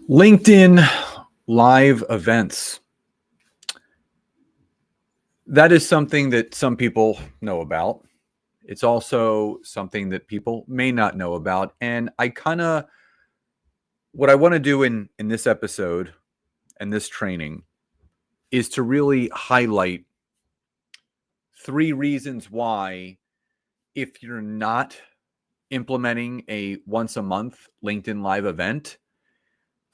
LinkedIn live events. That is something that some people know about. It's also something that people may not know about. And what I want to do in this episode and this training is to really highlight three reasons why, if you're not implementing a once a month LinkedIn live event,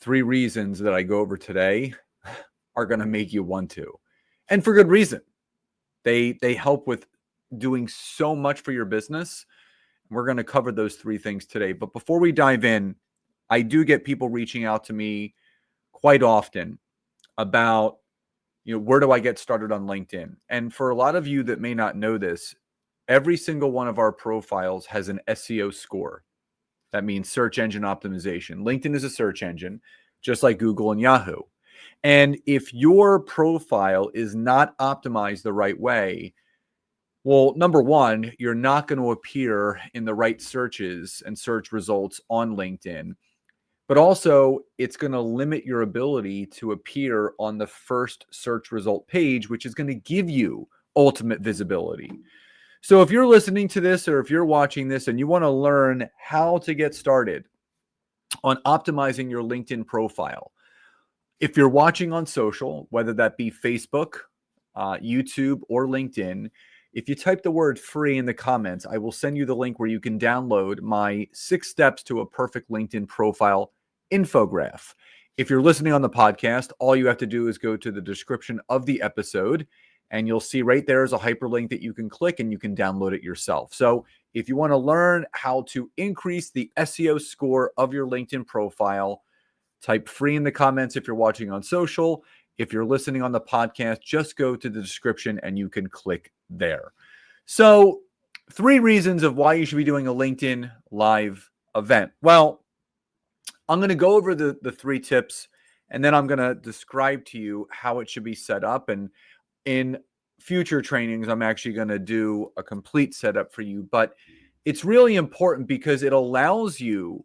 three reasons that I go over today are going to make you want to. And for good reason. They help with doing so much for your business. We're going to cover those three things today. But before we dive in, I do get people reaching out to me quite often about, where do I get started on LinkedIn? And for a lot of you that may not know this, every single one of our profiles has an SEO score. That means search engine optimization. LinkedIn is a search engine, just like Google and Yahoo. And if your profile is not optimized the right way, well, number one, you're not going to appear in the right searches and search results on LinkedIn, but also it's going to limit your ability to appear on the first search result page, which is going to give you ultimate visibility. So if you're listening to this or if you're watching this and you want to learn how to get started on optimizing your LinkedIn profile, if you're watching on social, whether that be Facebook, YouTube, or LinkedIn, if you type the word free in the comments, I will send you the link where you can download my 6 steps to a perfect LinkedIn profile infograph. If you're listening on the podcast, all you have to do is go to the description of the episode, and you'll see right there is a hyperlink that you can click and you can download it yourself. So if you want to learn how to increase the SEO score of your LinkedIn profile, type free in the comments if you're watching on social. If you're listening on the podcast, just go to the description and you can click there. So, 3 reasons of why you should be doing a LinkedIn live event. Well, I'm going to go over the 3 tips, and then I'm going to describe to you how it should be set up. And in future trainings, I'm actually going to do a complete setup for you. But it's really important because it allows you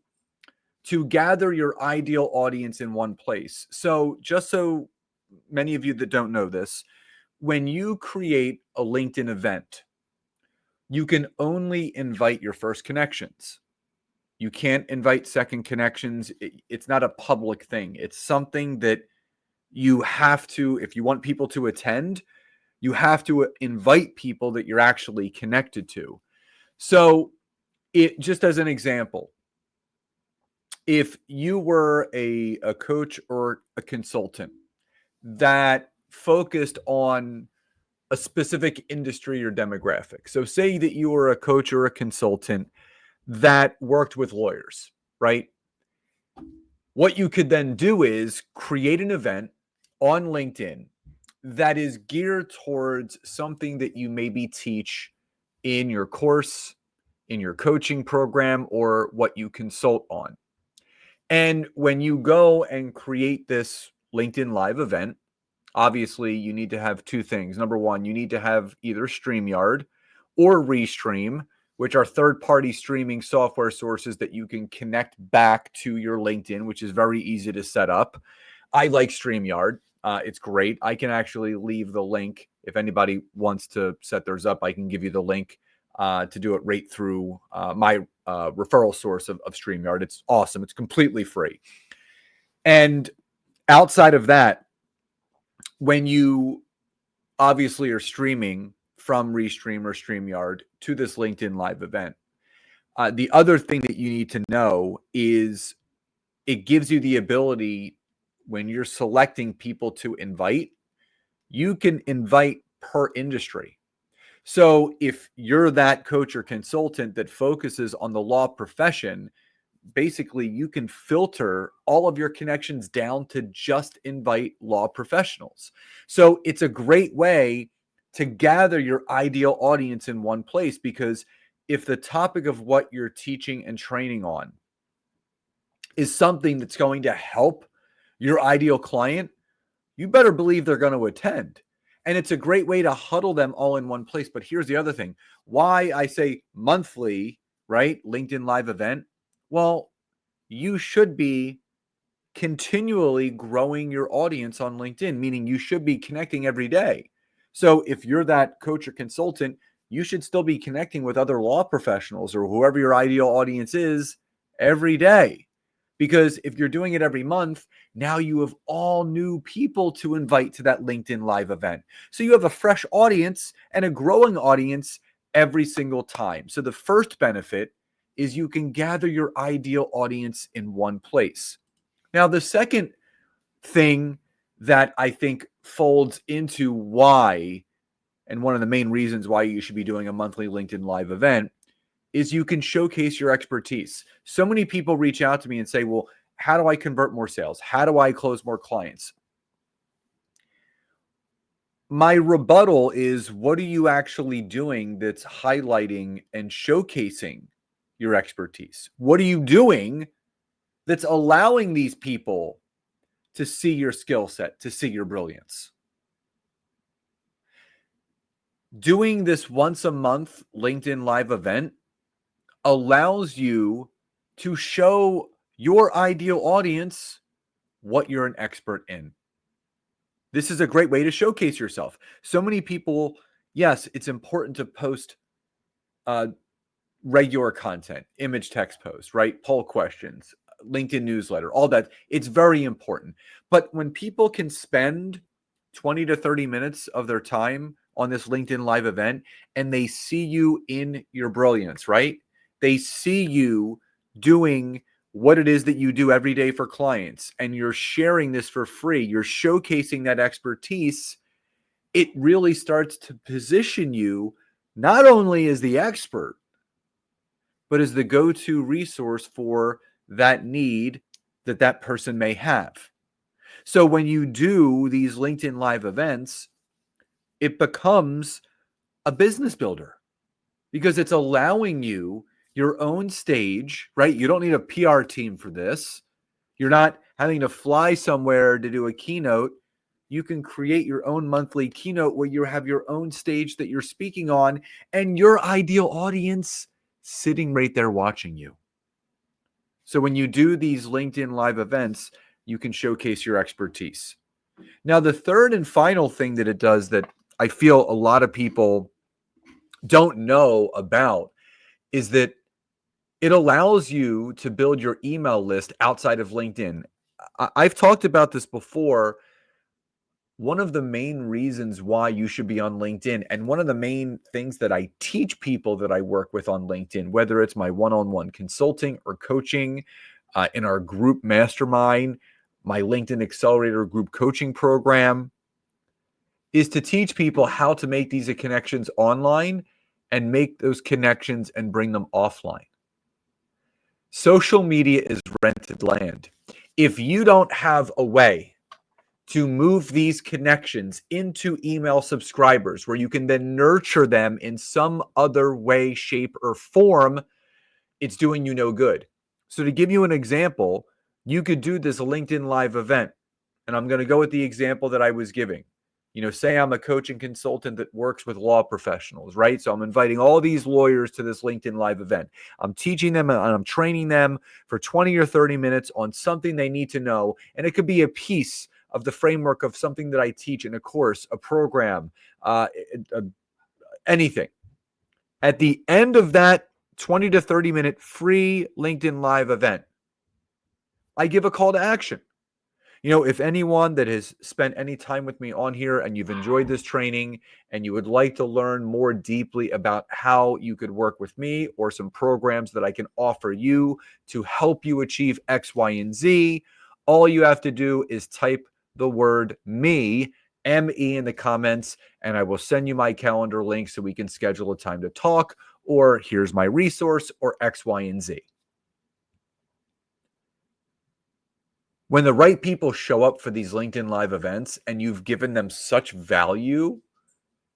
to gather your ideal audience in one place. So just so many of you that don't know this, when you create a LinkedIn event, you can only invite your first connections. You can't invite second connections. It's not a public thing. It's something that you have to, if you want people to attend, you have to invite people that you're actually connected to. So just as an example, if you were a coach or a consultant that focused on a specific industry or demographic. So say that you were a coach or a consultant that worked with lawyers, right? What you could then do is create an event on LinkedIn that is geared towards something that you maybe teach in your course, in your coaching program, or what you consult on. And when you go and create this LinkedIn live event, obviously you need to have 2 things. Number one, you need to have either StreamYard or Restream, which are third-party streaming software sources that you can connect back to your LinkedIn, which is very easy to set up. I like StreamYard. It's great. I can actually leave the link. If anybody wants to set theirs up, I can give you the link to do it right through my referral source of StreamYard. It's awesome. It's completely free. And outside of that, when you obviously are streaming from Restream or StreamYard to this LinkedIn live event, the other thing that you need to know is it gives you the ability, when you're selecting people to invite, you can invite per industry. So if you're that coach or consultant that focuses on the law profession, basically you can filter all of your connections down to just invite law professionals. So it's a great way to gather your ideal audience in one place, because if the topic of what you're teaching and training on is something that's going to help your ideal client, you better believe they're going to attend. And it's a great way to huddle them all in one place. But here's the other thing. Why I say monthly, right? LinkedIn live event. Well, you should be continually growing your audience on LinkedIn, meaning you should be connecting every day. So if you're that coach or consultant, you should still be connecting with other law professionals or whoever your ideal audience is every day. Because if you're doing it every month, now you have all new people to invite to that LinkedIn Live event. So you have a fresh audience and a growing audience every single time. So the first benefit is you can gather your ideal audience in one place. Now, the second thing that I think folds into why, and one of the main reasons why you should be doing a monthly LinkedIn Live event, is you can showcase your expertise. So many people reach out to me and say, well, how do I convert more sales? How do I close more clients? My rebuttal is, what are you actually doing that's highlighting and showcasing your expertise? What are you doing that's allowing these people to see your skill set, to see your brilliance? Doing this once a month LinkedIn Live event allows you to show your ideal audience what you're an expert in. This is a great way to showcase yourself. So many people, yes, it's important to post uh, regular content, image text posts, right? Poll questions, LinkedIn newsletter, all that. It's very important. But when people can spend 20 to 30 minutes of their time on this LinkedIn Live event and they see you in your brilliance, right? They see you doing what it is that you do every day for clients and you're sharing this for free. You're showcasing that expertise. It really starts to position you not only as the expert, but as the go-to resource for that need that that person may have. So when you do these LinkedIn Live events, it becomes a business builder because it's allowing you your own stage, right? You don't need a PR team for this. You're not having to fly somewhere to do a keynote. You can create your own monthly keynote where you have your own stage that you're speaking on and your ideal audience sitting right there watching you. So when you do these LinkedIn Live events, you can showcase your expertise. Now, the third and final thing that it does that I feel a lot of people don't know about is that it allows you to build your email list outside of LinkedIn. I've talked about this before. One of the main reasons why you should be on LinkedIn, and one of the main things that I teach people that I work with on LinkedIn, whether it's my one-on-one consulting or coaching, in our group mastermind, my LinkedIn Accelerator group coaching program, is to teach people how to make these connections online and make those connections and bring them offline. Social media is rented land. If you don't have a way to move these connections into email subscribers where you can then nurture them in some other way, shape, or form, it's doing you no good. So to give you an example, you could do this LinkedIn Live event, and I'm going to go with the example that I was giving. Say I'm a coach and consultant that works with law professionals, right? So I'm inviting all these lawyers to this LinkedIn Live event. I'm teaching them and I'm training them for 20 or 30 minutes on something they need to know. And it could be a piece of the framework of something that I teach in a course, a program, anything. At the end of that 20 to 30 minute free LinkedIn Live event, I give a call to action. If anyone that has spent any time with me on here and you've enjoyed this training and you would like to learn more deeply about how you could work with me or some programs that I can offer you to help you achieve X, Y, and Z, all you have to do is type the word me, M-E, in the comments, and I will send you my calendar link so we can schedule a time to talk, or here's my resource, or X, Y, and Z. When the right people show up for these LinkedIn Live events and you've given them such value,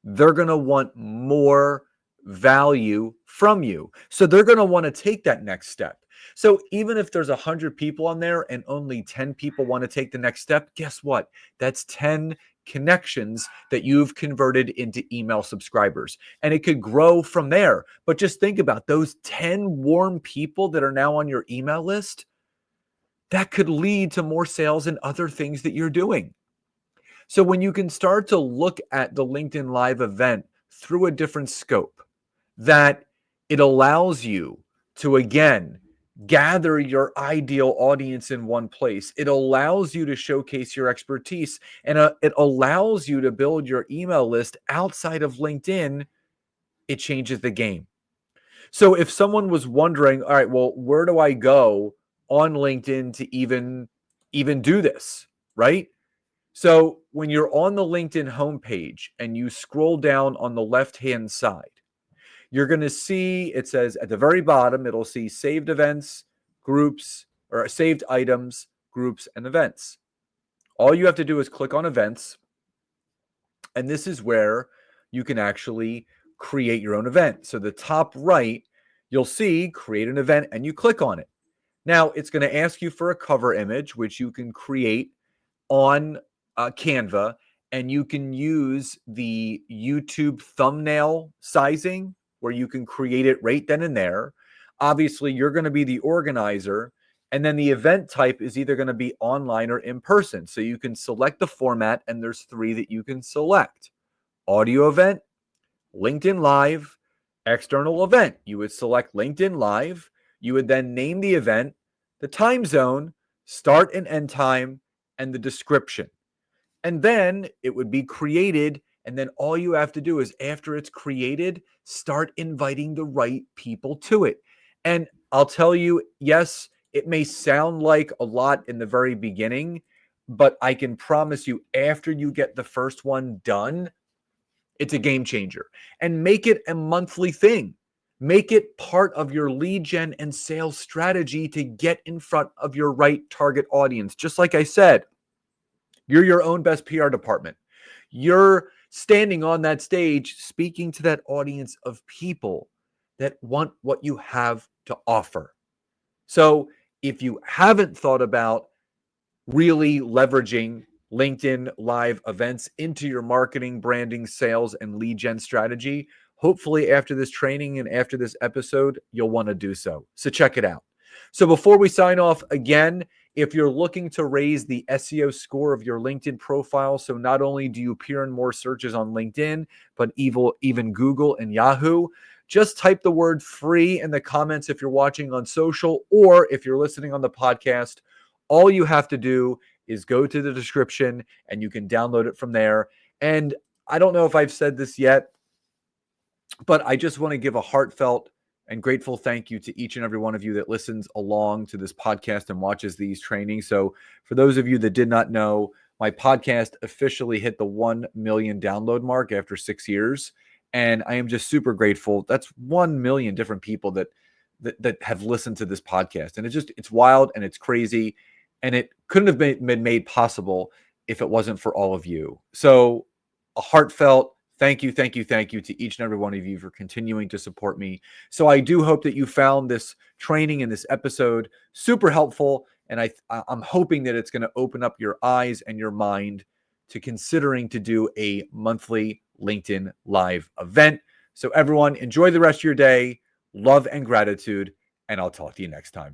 they're going to want more value from you. So they're going to want to take that next step. So even if there's 100 people on there and only 10 people want to take the next step, guess what? That's 10 connections that you've converted into email subscribers. And it could grow from there. But just think about those 10 warm people that are now on your email list. that could lead to more sales and other things that you're doing. So when you can start to look at the LinkedIn Live event through a different scope, that it allows you to, again, gather your ideal audience in one place. It allows you to showcase your expertise, and it allows you to build your email list outside of LinkedIn. It changes the game. So if someone was wondering, all right, well, where do I go on LinkedIn to even do this, right? So when you're on the LinkedIn homepage and you scroll down on the left-hand side, you're going to see, it says at the very bottom, it'll see saved events, groups, or saved items, groups, and events. All you have to do is click on events, and this is where you can actually create your own event. So the top right, you'll see create an event, and you click on it. Now, it's going to ask you for a cover image, which you can create on Canva, and you can use the YouTube thumbnail sizing where you can create it right then and there. Obviously, you're going to be the organizer, and then the event type is either going to be online or in person. So you can select the format, and there's 3 that you can select: audio event, LinkedIn Live, external event. You would select LinkedIn Live. You would then name the event, the time zone, start and end time, and the description. And then it would be created. And then all you have to do is, after it's created, start inviting the right people to it. And I'll tell you, yes, it may sound like a lot in the very beginning, but I can promise you, after you get the first one done, it's a game changer. And make it a monthly thing. Make it part of your lead gen and sales strategy to get in front of your right target audience. Just like I said, you're your own best PR department. You're standing on that stage speaking to that audience of people that want what you have to offer. So if you haven't thought about really leveraging LinkedIn Live events into your marketing, branding, sales, and lead gen strategy, hopefully after this training and after this episode, you'll want to do so. So check it out. So before we sign off, again, if you're looking to raise the SEO score of your LinkedIn profile, so not only do you appear in more searches on LinkedIn, but even Google and Yahoo, just type the word free in the comments if you're watching on social, or if you're listening on the podcast. All you have to do is go to the description and you can download it from there. And I don't know if I've said this yet, but I just want to give a heartfelt and grateful thank you to each and every one of you that listens along to this podcast and watches these trainings. So for those of you that did not know, my podcast officially hit the 1 million download mark after 6 years. And I am just super grateful. That's 1 million different people that have listened to this podcast. And it's wild and it's crazy. And it couldn't have been made possible if it wasn't for all of you. So a heartfelt thank you to each and every one of you for continuing to support me. So I do hope that you found this training and this episode super helpful. And I'm hoping that it's going to open up your eyes and your mind to considering to do a monthly LinkedIn Live event. So everyone, enjoy the rest of your day. Love and gratitude. And I'll talk to you next time.